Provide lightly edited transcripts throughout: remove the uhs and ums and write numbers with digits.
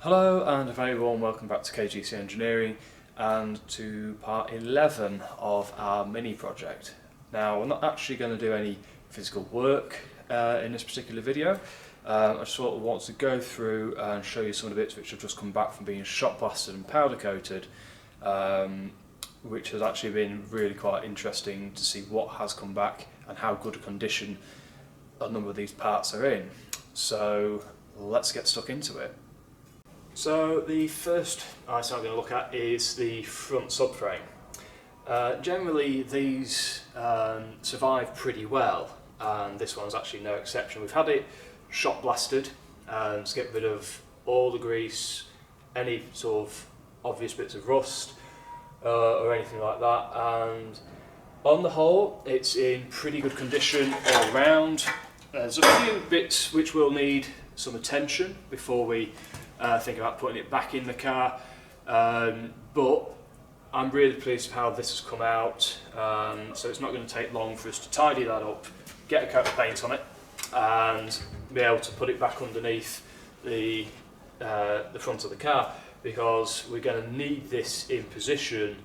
Hello and a very warm welcome back to KGC Engineering and to part 11 of our mini project. Now we're not actually going to do any physical work in this particular video. I just sort of want to go through and show you some of the bits which have just come back from being shot blasted and powder coated, which has actually been really quite interesting to see what has come back and how good a condition a number of these parts are in. So let's get stuck into it. So the first item I'm going to look at is the front subframe. Generally these survive pretty well, and this one's actually no exception. We've had it shot blasted to get rid of all the grease, any sort of obvious bits of rust or anything like that, and on the whole it's in pretty good condition all round. There's a few bits which will need some attention before we think about putting it back in the car, but I'm really pleased with how this has come out, so it's not going to take long for us to tidy that up, get a coat of paint on it and be able to put it back underneath the front of the car, because we're going to need this in position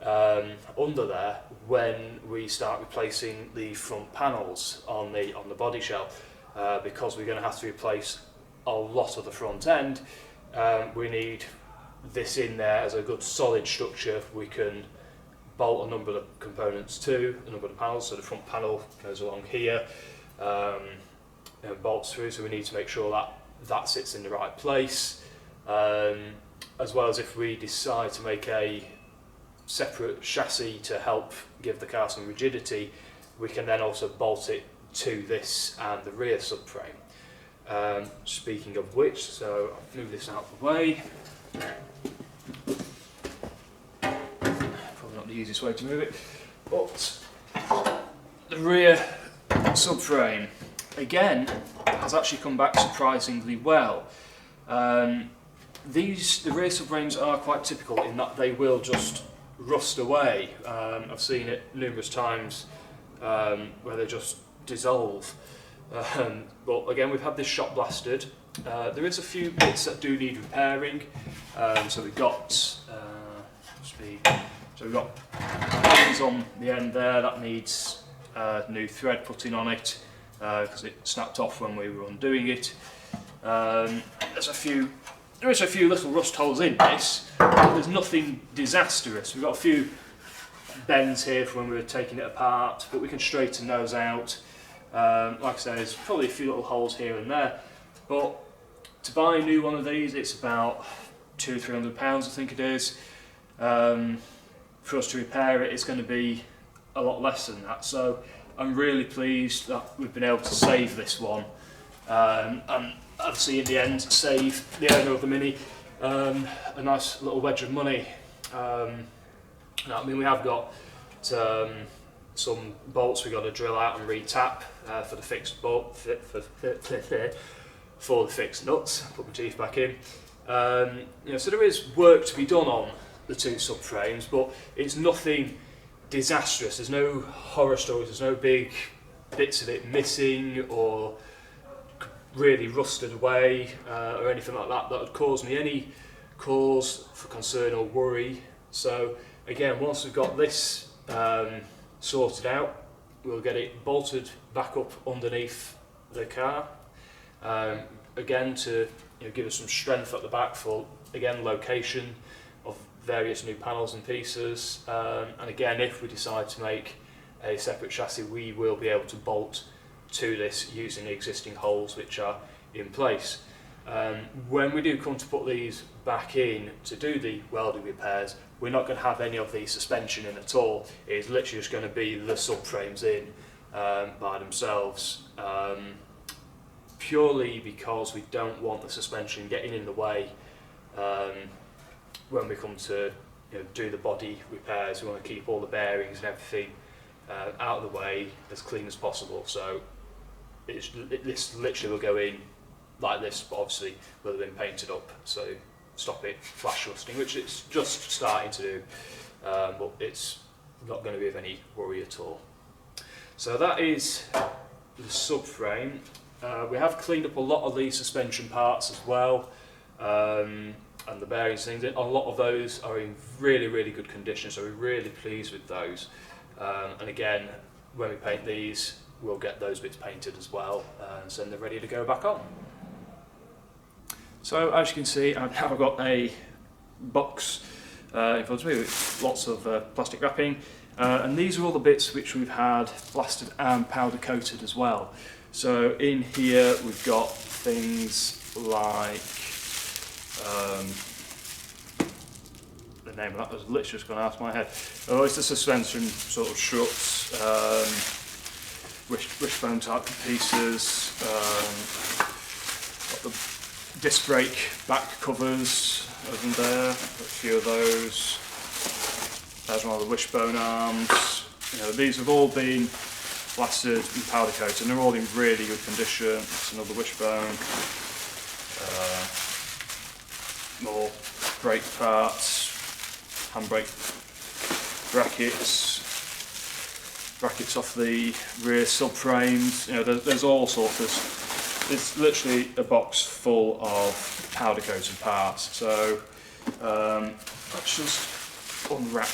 under there when we start replacing the front panels on the body shell, because we're going to have to replace a lot of the front end. We need this in there as a good solid structure. We can bolt a number of components to a number of the panels, so the front panel goes along here and bolts through, so we need to make sure that that sits in the right place, as well as if we decide to make a separate chassis to help give the car some rigidity, we can then also bolt it to this and the rear subframe. Speaking of which, so I'll move this out of the way. Probably not the easiest way to move it, but the rear subframe again has actually come back surprisingly well. The rear subframes are quite typical in that they will just rust away. I've seen it numerous times where they just dissolve. But again, we've had this shot blasted. There is a few bits that do need repairing. So we've got pins on the end there that needs new thread putting on it because it snapped off when we were undoing it. There is a few little rust holes in this, but there's nothing disastrous. We've got a few bends here from when we were taking it apart, but we can straighten those out. Like I say, there's probably a few little holes here and there, but to buy a new one of these it's about £200–300 I think it is. For us to repair it, it's going to be a lot less than that, so I'm really pleased that we've been able to save this one, and obviously in the end save the owner of the Mini a nice little wedge of money. I mean, we have got some bolts we've got to drill out and re-tap for the fixed bolt, for the fixed nuts. Put my teeth back in. So there is work to be done on the two subframes, but it's nothing disastrous. There's no horror stories. There's no big bits of it missing or really rusted away or anything like that that would cause me any cause for concern or worry. So again, once we've got this sorted out, we'll get it bolted back up underneath the car, again to give us some strength at the back for again location of various new panels and pieces, and again if we decide to make a separate chassis, we will be able to bolt to this using the existing holes which are in place. When we do come to put these back in to do the welding repairs, we're not going to have any of the suspension in at all. It's literally just going to be the subframes in by themselves, purely because we don't want the suspension getting in the way when we come to do the body repairs. We want to keep all the bearings and everything out of the way as clean as possible. So this literally will go in like this, but obviously will have been painted up, so stop it flash rusting, which it's just starting to do, but it's not going to be of any worry at all. So that is the subframe. We have cleaned up a lot of the suspension parts as well. and the bearings things. A lot of those are in really, really good condition, so we're really pleased with those. And again, when we paint these, we'll get those bits painted as well, and so they're ready to go back on. So as you can see, I've now got a box in front of me with lots of plastic wrapping, and these are all the bits which we've had blasted and powder coated as well. So in here we've got things like the name of that was literally just gone out of my head. Oh, it's the suspension sort of struts, wishbone type pieces, got the disc brake back covers over there, a few of those. There's one of the wishbone arms. You know, these have all been blasted and powder coated, and they're all in really good condition. That's another wishbone. More brake parts, handbrake brackets off the rear subframes. You know, there's all sorts of. It's literally a box full of powder coated parts. So let's just unwrap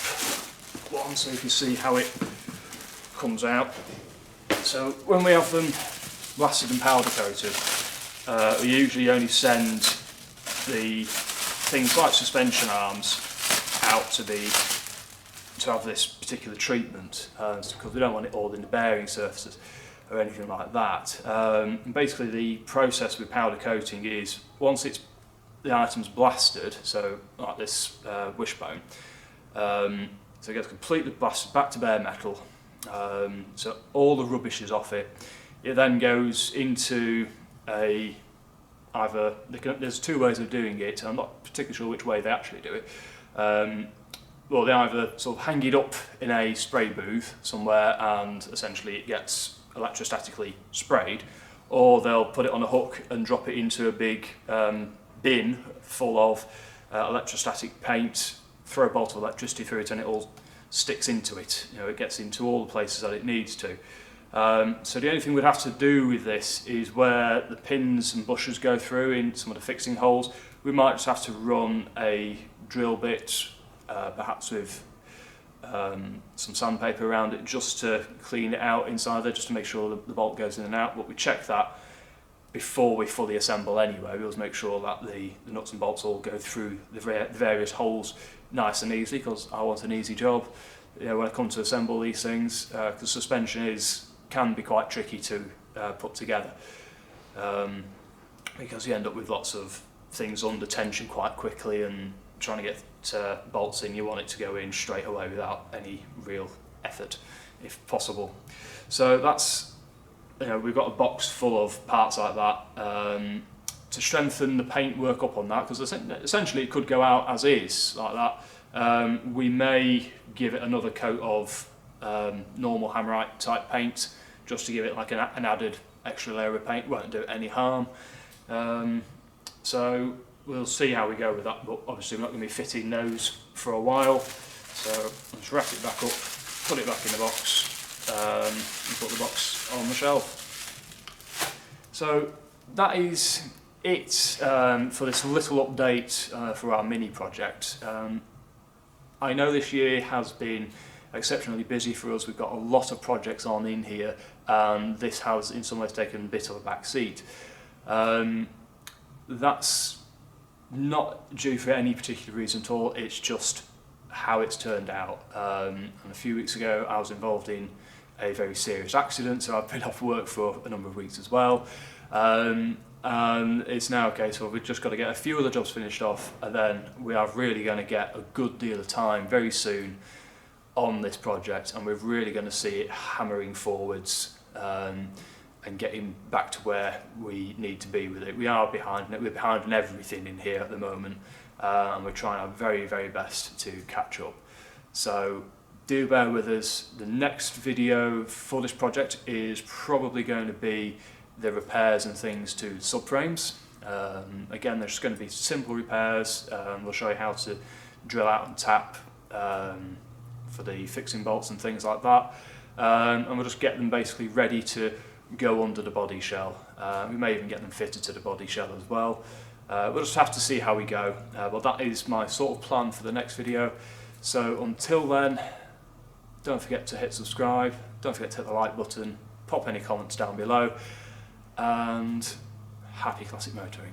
one so you can see how it comes out. So when we have them blasted and powder coated, we usually only send the things like suspension arms out to have this particular treatment, because we don't want it all in the bearing surfaces or anything like that. And basically the process with powder coating is once the item's blasted, so like this wishbone, so it gets completely blasted back to bare metal, so all the rubbish is off it. It then goes into there's two ways of doing it. I'm not particularly sure which way they actually do it. Well, they either sort of hang it up in a spray booth somewhere and essentially it gets electrostatically sprayed, or they'll put it on a hook and drop it into a big bin full of electrostatic paint, throw a bolt of electricity through it, and it all sticks into it. You know, it gets into all the places that it needs to. So the only thing we'd have to do with this is where the pins and bushers go through in some of the fixing holes, we might just have to run a drill bit, perhaps with some sandpaper around it, just to clean it out inside there, just to make sure the bolt goes in and out. But we check that before we fully assemble anyway. We'll make sure that the nuts and bolts all go through the various holes nice and easy, because I want an easy job. You know, when I come to assemble these things, because suspension can be quite tricky to put together, because you end up with lots of things under tension quite quickly, and trying to get bolts in, you want it to go in straight away without any real effort, if possible. So that's, you know, we've got a box full of parts like that to strengthen the paint work up on that, because essentially it could go out as is like that. We may give it another coat of normal Hammerite type paint just to give it like an added extra layer of paint. Won't do it any harm. So we'll see how we go with that, but obviously we're not going to be fitting those for a while. So let's wrap it back up, put it back in the box, and put the box on the shelf. So that is it for this little update for our mini project. I know this year has been exceptionally busy for us. We've got a lot of projects on in here, and this has in some ways taken a bit of a back seat. That's not due for any particular reason at all, it's just how it's turned out. And a few weeks ago I was involved in a very serious accident, so I've been off work for a number of weeks as well. And it's now a case where we've just got to get a few other jobs finished off, and then we are really going to get a good deal of time very soon on this project, and we're really going to see it hammering forwards and getting back to where we need to be with it. We are behind it, we're behind on everything in here at the moment, and we're trying our very, very best to catch up. So do bear with us. The next video for this project is probably going to be the repairs and things to subframes. Again, there's going to be simple repairs. We'll show you how to drill out and tap for the fixing bolts and things like that. And we'll just get them basically ready to go under the body shell. We may even get them fitted to the body shell as well. We'll just have to see how we go, but that is my sort of plan for the next video. So until then, don't forget to hit subscribe, don't forget to hit the like button, pop any comments down below, and happy classic motoring.